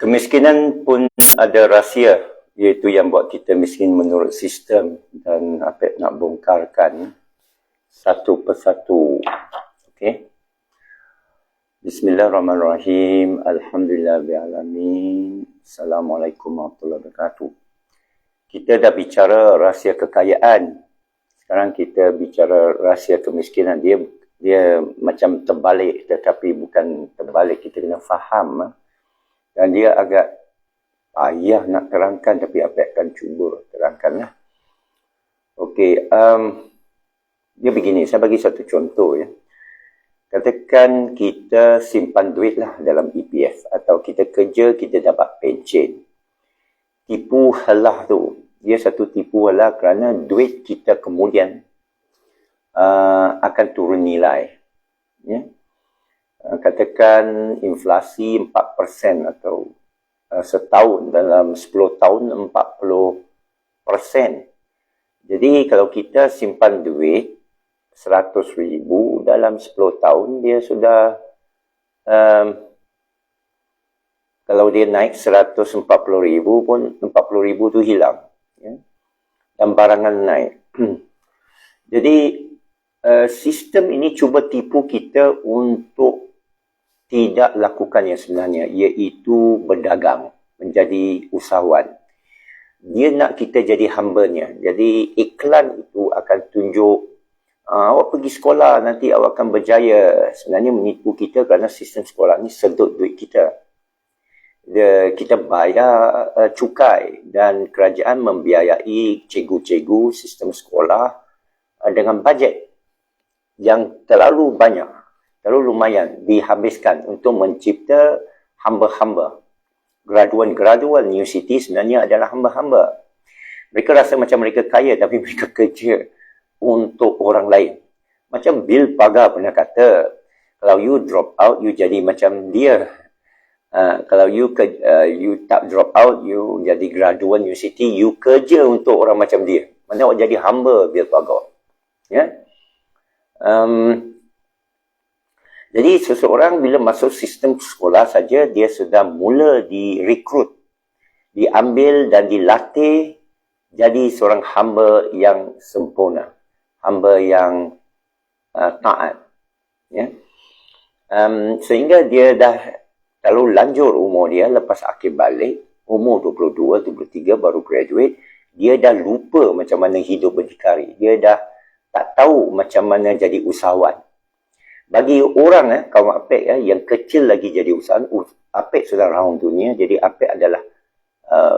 Kemiskinan pun ada rahsia, iaitu yang buat kita miskin menurut sistem, dan Apek nak bongkarkan satu persatu. Okey. Bismillahirrahmanirrahim. Alhamdulillahirrahmanirrahim. Assalamualaikum warahmatullahi wabarakatuh. Kita dah bicara rahsia kekayaan. Sekarang kita bicara rahsia kemiskinan. Dia macam terbalik, tetapi bukan terbalik. Kita kena faham. Dan dia agak payah nak terangkan, tapi Apek akan cuba terangkanlah. Okey, dia begini, saya bagi satu contoh ya. Katakan kita simpan duit lah dalam EPF, atau kita kerja, kita dapat pencen. Tipu helah tu, dia satu tipu helah kerana duit kita kemudian akan turun nilai. Ya. Katakan inflasi 4% atau setahun, dalam 10 tahun 40%. Jadi kalau kita simpan duit 100,000 dalam 10 tahun, dia sudah kalau dia naik 140,000 pun 40,000 tu hilang ya? Dan barangan naik. Jadi sistem ini cuba tipu kita untuk tidak lakukan yang sebenarnya, iaitu berdagang, menjadi usahawan. Dia nak kita jadi hambanya. Jadi iklan itu akan tunjuk, awak pergi sekolah, nanti awak akan berjaya. Sebenarnya menipu kita kerana sistem sekolah ni sedut duit kita. Kita bayar cukai, dan kerajaan membiayai cikgu-cikgu sistem sekolah dengan bajet yang terlalu banyak. Terlalu lumayan dihabiskan untuk mencipta hamba-hamba. Graduan-graduan universiti sebenarnya adalah hamba-hamba. Mereka rasa macam mereka kaya, tapi mereka kerja untuk orang lain. Macam Bill Pagar pernah kata, kalau you drop out, you jadi macam dia. Kalau you tak drop out, you jadi graduan universiti, you kerja untuk orang macam dia. Mana awak jadi hamba Bill Pagar. Ya? Jadi seseorang bila masuk sistem sekolah saja, dia sudah mula direkrut, diambil dan dilatih jadi seorang hamba yang sempurna, hamba yang taat. Ya? Sehingga dia dah terlalu lanjut umur dia, lepas akhir balik, umur 22, 23 baru graduate, dia dah lupa macam mana hidup berdikari. Dia dah tak tahu macam mana jadi usahawan. Bagi orang, kaum Apek yang kecil lagi jadi usahawan, Apek sudah round dunia, jadi Apek adalah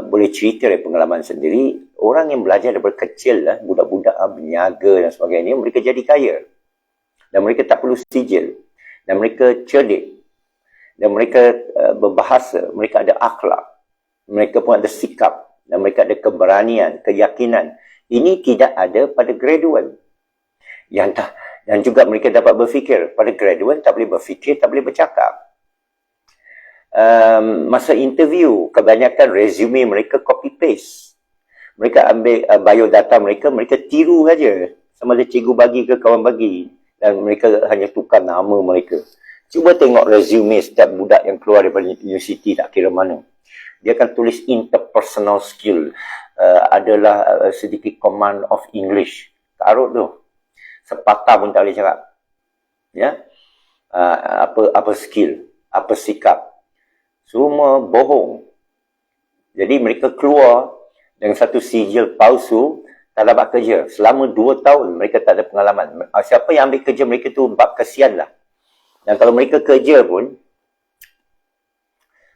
boleh cerita dari pengalaman sendiri. Orang yang belajar daripada kecil, budak-budak berniaga dan sebagainya, mereka jadi kaya. Dan mereka tak perlu sijil. Dan mereka cerdik. Dan mereka berbahasa, mereka ada akhlak. Mereka pun ada sikap. Dan mereka ada keberanian, keyakinan. Ini tidak ada pada graduan. Yang tak. Dan juga mereka dapat berfikir. Pada graduan tak boleh berfikir, tak boleh bercakap. Masa interview, kebanyakan resume mereka copy-paste. Mereka ambil biodata mereka, mereka tiru saja. Sama ada cikgu bagi ke kawan bagi. Dan mereka hanya tukar nama mereka. Cuba tengok resume setiap budak yang keluar daripada universiti, tak kira mana. Dia akan tulis interpersonal skill. Adalah sedikit command of English. Tarut tu. Sepatah pun tak boleh cakap. Ya? Apa skill, apa sikap. Semua bohong. Jadi mereka keluar dengan satu sijil palsu, tak dapat kerja. Selama 2 tahun mereka tak ada pengalaman. Siapa yang ambil kerja mereka tu bab kesian lah. Dan kalau mereka kerja pun,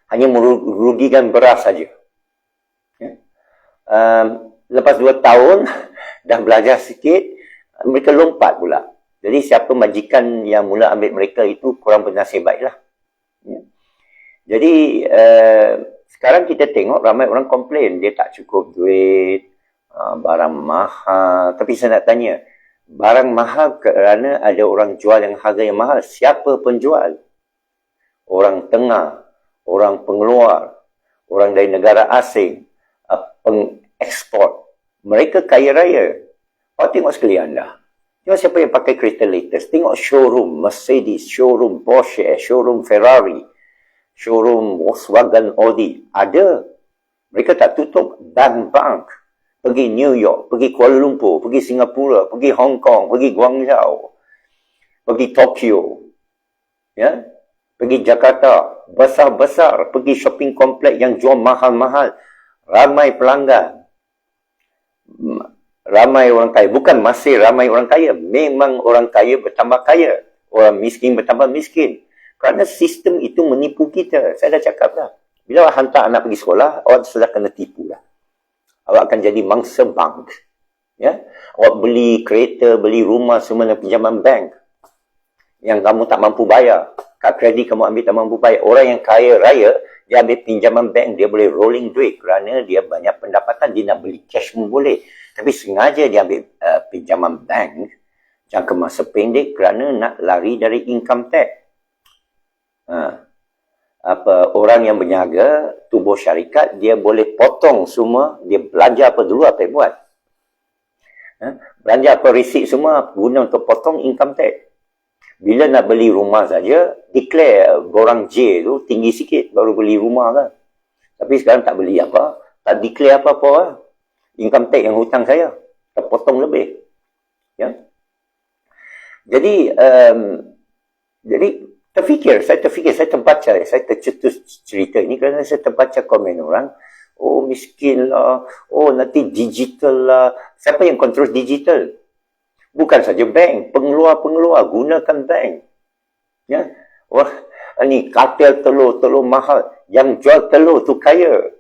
hanya merugikan beras saja. Ya? Lepas 2 tahun, dah belajar sikit, mereka lompat pula. Jadi siapa majikan yang mula ambil mereka itu kurang bernasib baiklah. Ya. Jadi sekarang kita tengok ramai orang komplain dia tak cukup duit, barang mahal. Tapi saya nak tanya, barang mahal kerana ada orang jual yang harga yang mahal. Siapa penjual? Orang tengah, orang pengeluar, orang dari negara asing, pengekspor. Mereka kaya raya. Awak tengok sekalian dah. Tengok siapa yang pakai kereta latest. Tengok showroom Mercedes, showroom Porsche, showroom Ferrari. showroom Volkswagen, Audi. Ada. Mereka tak tutup. Bank. Pergi New York, pergi Kuala Lumpur, pergi Singapura, pergi Hong Kong, pergi Guangzhou, pergi Tokyo, ya, pergi Jakarta, besar-besar, pergi shopping kompleks yang jual mahal-mahal. Ramai pelanggan. Ramai orang kaya. Bukan masih ramai orang kaya. Memang orang kaya bertambah kaya. Orang miskin bertambah miskin. Kerana sistem itu menipu kita. Saya dah cakap dah. Bila awak hantar anak pergi sekolah, awak sudah kena tipu dah. Awak akan jadi mangsa bank. Ya? Awak beli kereta, beli rumah semua dengan pinjaman bank. Yang kamu tak mampu bayar. Kad kredit kamu ambil tak mampu bayar. Orang yang kaya raya, dia ambil pinjaman bank, dia boleh rolling duit kerana dia banyak pendapatan, dia nak beli cash pun boleh. Tapi sengaja dia ambil pinjaman bank jangka masa pendek kerana nak lari dari income tax. Orang yang berniaga, tubuh syarikat, dia boleh potong semua, dia belanja apa dulu, apa yang buat. Belanja apa risik semua, guna untuk potong income tax. Bila nak beli rumah saja, declare borang J tu tinggi sikit, baru beli rumah kan. Tapi sekarang tak beli apa, tak declare apa-apa lah. Income tax yang hutang saya, terpotong lebih. Ya. Jadi, saya terfikir, saya terbaca, saya tercetus cerita ini kerana saya terbaca komen orang, oh miskin lah, oh nanti digital lah. Siapa yang kontrol digital? Bukan saja bank, pengeluar gunakan bank. Ya, wah, ni kartel telur mahal. Yang jual telur tu kaya.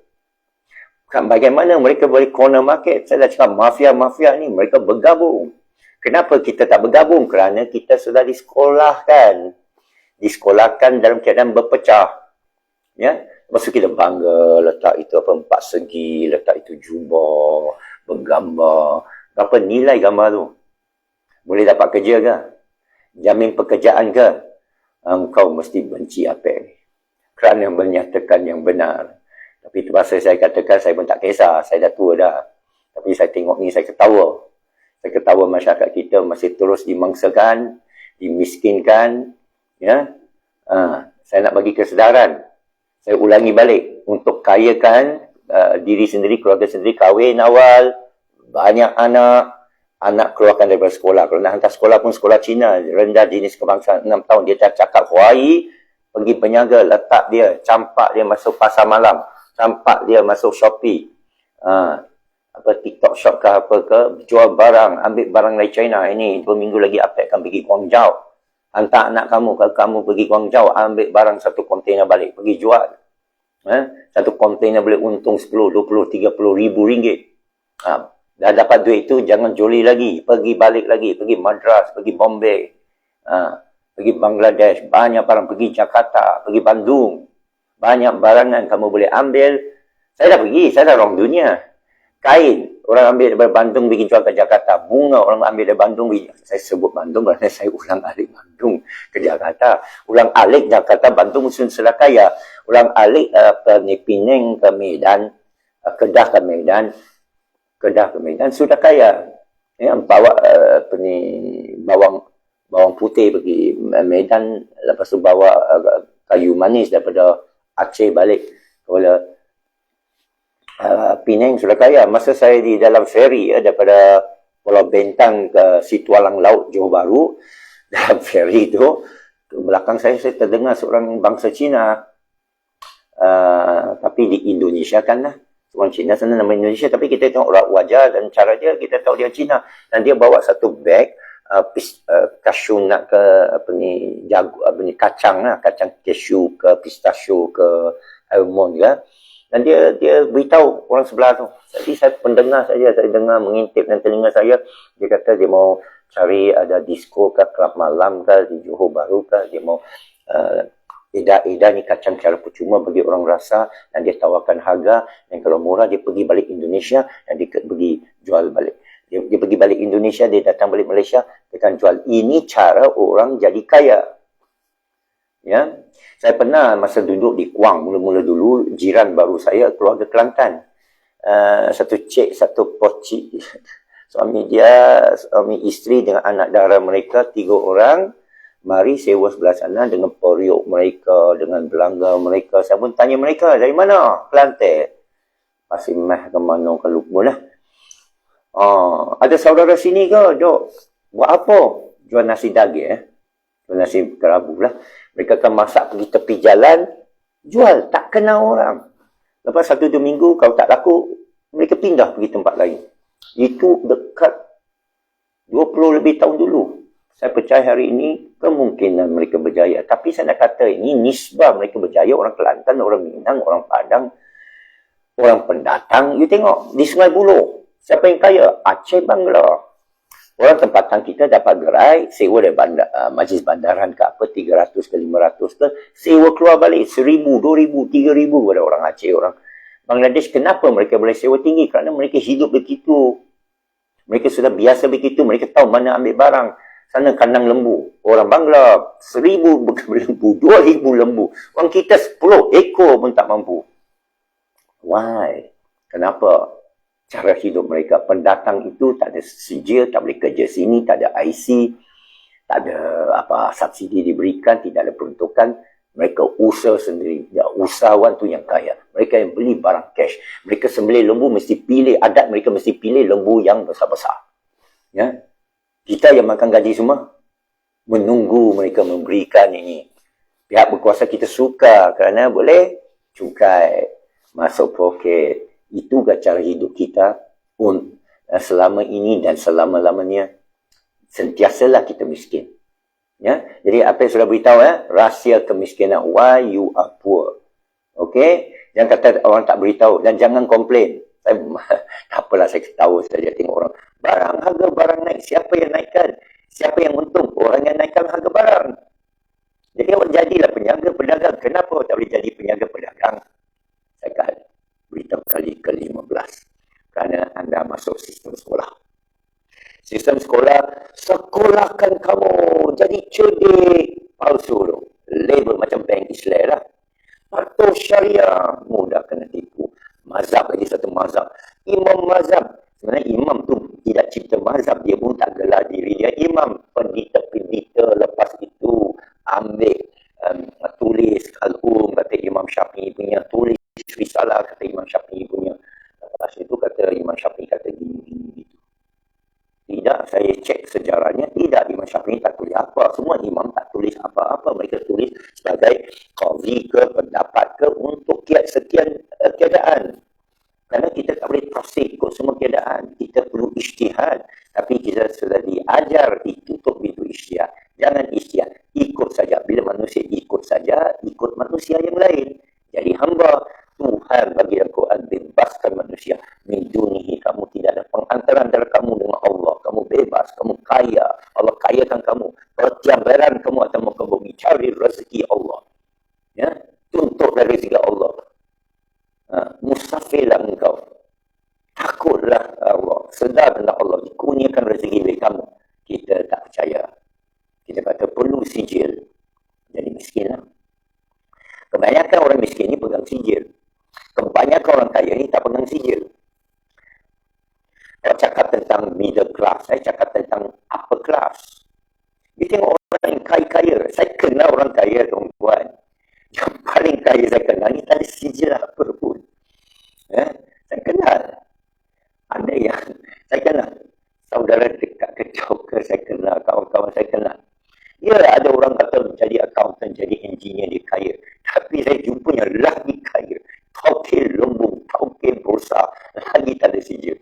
Bagaimana mereka boleh corner market? Saya dah cakap mafia-mafia ni mereka bergabung. Kenapa kita tak bergabung? Kerana kita sudah disekolahkan. Disekolahkan dalam keadaan berpecah. Ya, maksud kita bangga letak itu apa 4 segi, letak itu jubah, bergambar. Berapa nilai gambar tu? Boleh dapat kerja ke? Jamin pekerjaan ke? Engkau mesti benci apa ni? Kerana menyatakan yang benar. Tapi terpaksa saya katakan, saya pun tak kisah. Saya dah tua dah. Tapi saya tengok ni, saya ketawa. Saya ketawa masyarakat kita masih terus dimangsakan, dimiskinkan. Ya, saya nak bagi kesedaran. Saya ulangi balik. Untuk kayakan diri sendiri, keluarga sendiri, kahwin awal, banyak anak keluarkan daripada sekolah. Kalau nak hantar sekolah pun sekolah Cina, rendah jenis kebangsaan 6 tahun, dia tak cakap Hawaii, pergi penjaga, letak dia, campak dia masuk pasar malam, campak dia masuk Shopee, TikTok shop ke apa ke, jual barang, ambil barang dari China, ini 2 minggu lagi apa akan pergi Guangzhou. Hantar anak kamu, kalau kamu pergi Guangzhou, ambil barang 1 kontainer balik, pergi jual. 1 kontainer boleh untung 10, 20, 30 ribu ringgit. Dah dapat duit itu, jangan joli lagi. Pergi balik lagi. Pergi Madras, pergi Bombay. Pergi Bangladesh. Banyak barang. Pergi Jakarta, pergi Bandung. Banyak barangan kamu boleh ambil. Saya dah pergi. Saya dah orang dunia. Kain. Orang ambil dari Bandung, pergi jual ke Jakarta. Bunga orang ambil dari Bandung. Saya sebut Bandung kerana saya ulang alik Bandung ke Jakarta. Ulang alik Jakarta, Bandung, Sun Selakaya. Ulang alik Penang ke Medan. Kedah ke Medan. Sudah kaya. Ya, bawa bawang putih pergi Medan, lepas tu bawa kayu manis daripada Aceh balik kepada Penang, sudah kaya. Masa saya di dalam feri daripada Pulau Bentang ke Situalang Laut Johor Bahru, dalam feri itu belakang saya terdengar seorang bangsa Cina, tapi di Indonesia kan lah. Orang Cina sana nama Indonesia, tapi kita tengok wajah dan cara dia, kita tahu dia Cina. Dan dia bawa satu beg cashew nut ke kacang cashew ke pistachio ke almond ke. Dan dia beritahu orang sebelah tu. Jadi saya pendengar saja, saya dengar mengintip dan telinga saya. Dia kata dia mau cari ada disco ke, kelab malam ke di Johor Bahru ke, dia mau Eda ni kacang secara percuma bagi orang rasa, dan dia tawarkan harga, dan kalau murah dia pergi balik Indonesia dan dia pergi jual balik. Dia pergi balik Indonesia, dia datang balik Malaysia, dia akan jual. Ini cara orang jadi kaya. Ya, saya pernah masa duduk di Kuang, mula-mula dulu, jiran baru saya, keluarga Kelantan. Satu cik, satu pocik. Suami isteri dengan anak dara mereka, 3 orang. Mari sewa sebelah sana dengan periuk mereka, dengan belanga mereka. Saya pun tanya mereka, dari mana? Kelantan. Pasir Meh ke mana ke lupa lah. Ada saudara sini ke? Dok, buat apa? Jual nasi daging. Jual nasi kerabu lah. Mereka akan masak pergi tepi jalan, jual, tak kenal orang. Lepas 1-2 minggu, kalau tak laku, mereka pindah pergi tempat lain. Itu dekat 20 lebih tahun dulu. Saya percaya hari ini kemungkinan mereka berjaya. Tapi saya nak kata ini nisbah mereka berjaya. Orang Kelantan, orang Minang, orang Padang, orang pendatang. You tengok di Sungai Buloh. Siapa yang kaya? Aceh Bangla. Orang tempatan kita dapat gerai, sewa dari majlis bandaran ke apa, 300 ke 500 ke, sewa keluar balik 1,000, 2,000, 3,000 pada orang Aceh, orang Bangladesh. Kenapa mereka boleh sewa tinggi? Kerana mereka hidup begitu. Mereka sudah biasa begitu. Mereka tahu mana ambil barang. Sana kandang lembu. Orang Bangla 1,000 lembu, 2,000 lembu. Orang kita 10 ekor pun tak mampu. Why? Kenapa? Cara hidup mereka. Pendatang itu tak ada sijil, tak boleh kerja sini, tak ada IC, tak ada apa subsidi diberikan, tidak ada peruntukan. Mereka usaha sendiri. Ya, usahawan tu yang kaya. Mereka yang beli barang cash. Mereka sembelih lembu mesti pilih, adat mereka mesti pilih lembu yang besar-besar. Ya. Kita yang makan gaji semua, menunggu mereka memberikan ini. Pihak berkuasa kita suka kerana boleh cukai masuk poket. Itu cara hidup kita pun selama ini dan selama-lamanya. Sentiasalah kita miskin. Ya, jadi apa yang sudah beritahu rahsia kemiskinan, why you are poor. Okey, jangan kata orang tak beritahu dan jangan komplain. Saya tak apalah, saya tahu saja tengok orang harga barang naik, siapa yang naikkan? Siapa yang untung? Orang yang naikkan harga barang. Jadi awak jadilah peniaga pedagang. Kenapa tak boleh jadi peniaga pedagang? Saya akan beritahu kali ke-15. Kerana anda masuk sistem sekolah. Sistem sekolah, sekolahkan kamu jadi cerdik. Palsu tu. Label macam bank Islam lah. Patuh syariah, mudah kena tipu. Mazhab lagi satu mazhab. Imam mazhab. Sebenarnya imam tu tidak cipta mazhab. Dia pun tak gelar diri dia imam. Pendeta-pendeta lepas itu ambil tulis al-um, kata Imam Syafi'i punya. Tulis risalah, kata Imam Syafi'i punya. Lepas itu kata Imam Syafi'i kata gini. Tidak, saya cek sejarahnya. Tidak, Imam Syafi'i tak tulis apa. Semua imam tak tulis apa-apa. Mereka tulis sebagai qazi ke, pendapat ke, untuk sekian keadaan. Kerana kita tak boleh tafsir ikut semua keadaan. Kita perlu ijtihad. Tapi kita sudah diajar ditutup pintu ijtihad. Jangan ijtihad. Ikut saja. Bila manusia ikut saja, ikut manusia yang lain. Jadi hamba Tuhan bagi Al-Quran bebaskan manusia. Min dunihi, kamu tidak ada pengantara antara kamu dengan Allah. Kamu bebas, kamu kaya. Allah kayakan kamu. Pertiabaran kamu akan muka bumi. Cari rezeki Allah. Ya, tuntut dari rezeki Allah. Musafirlah engkau. Takutlah Allah. Sedar tentang Allah. Dikurniakan rezeki bagi kamu. Kita tak percaya. Kita kata perlu sijil. Jadi miskin lah. Kebanyakan orang miskin ni pegang sijil. Kebanyakan orang kaya ni tak pegang sijil. Saya cakap tentang middle class. Saya cakap tentang upper class. Dia tengok orang yang kaya-kaya. Saya kenal orang kaya, tuan-tuan. Yang paling kaya saya kenal ni tak ada sijil apa pun. Saya kenal. Ada yang saya kenal. Saudara dekat ke Joker saya kenal. Kawan-kawan saya kenal. Ya, ada orang kata jadi accountant, jadi engineer, dia kaya. Tapi saya jumpanya lagi kaya. Tauke lumbung, tauke bursa. Lagi tak ada sijil.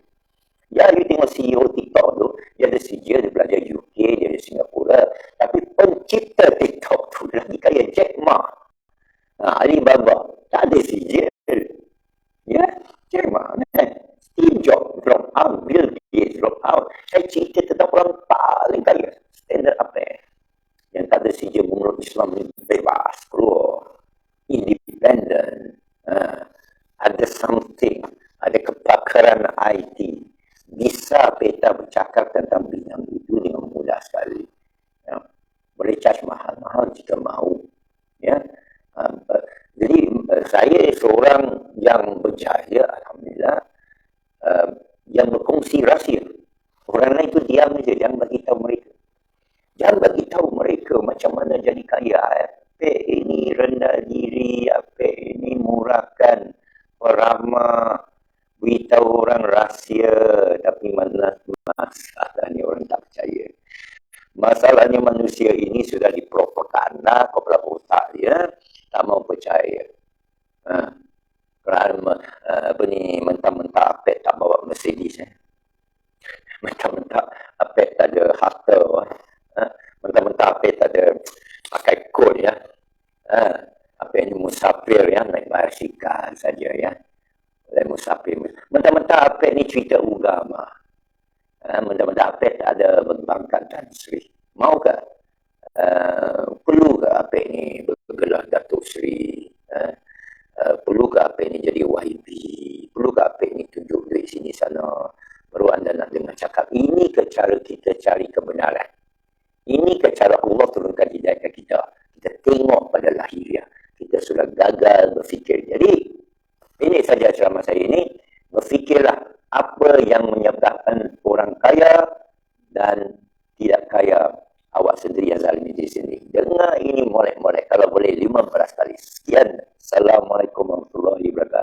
Ya, you tengok CEO TikTok tu. Dia ada sijil, dia belajar UK, dia ada Singapura. Tapi pencipta TikTok tu lagi kaya. Jack Ma. Alibaba. Tak ada sijil. Ya, Jack Ma. Steve Jobs drop out. Bill Gates drop out. Saya cerita tentang orang paling kaya. Standard apa yang tak ada sijil menurut Islam ni bebas. Keluar. Independent. Ada something. Ada kepakaran IT. Bisa peta bercakap tentang bidang itu dengan mudah sekali. Ya. Boleh charge mahal-mahal jika mahu. Ya. Jadi saya seorang yang berjaya, alhamdulillah, yang berkongsi rahsia. Orang lain itu diam saja, jangan bagi tahu mereka. Jangan bagi tahu mereka macam mana ceramah, beritahu orang rahsia, tapi mana masalahnya orang tak percaya. Masalahnya manusia ini sudah dipropaganda kepala otak dia, tak mau percaya. Kerana mentah-mentah Apek tak bawa Mercedes. Mentah-mentah Apek tak ada harta. Mentah-mentah Apek tak ada pakai kod ya. Apek ni musafir ya, naik basikal saja ya. Musafir. Mentah-mentah Apek ni cerita agama. Mentah-mentah Apek tak ada berbangkan Tan Sri. Maukah? Perlu ke Apek ni bergelar Datuk Sri? Perlu ke Apek ni jadi YB? Perlu ke Apek ni tunjuk duit sini sana? Baru anda nak dengar cakap. Ini ke cara kita cari kebenaran. Ini ke cara Allah turunkan hidayah ke kita. Kita tengok pada lahiriah. Kita sudah gagal berfikir. Jadi, ini saja ceramah saya ini. Berfikirlah apa yang menyebabkan orang kaya dan tidak kaya. Awak sendiri yang zalimi diri sendiri. Dengar ini molek-molek. Kalau boleh 15 kali. Sekian. Assalamualaikum warahmatullahi wabarakatuh.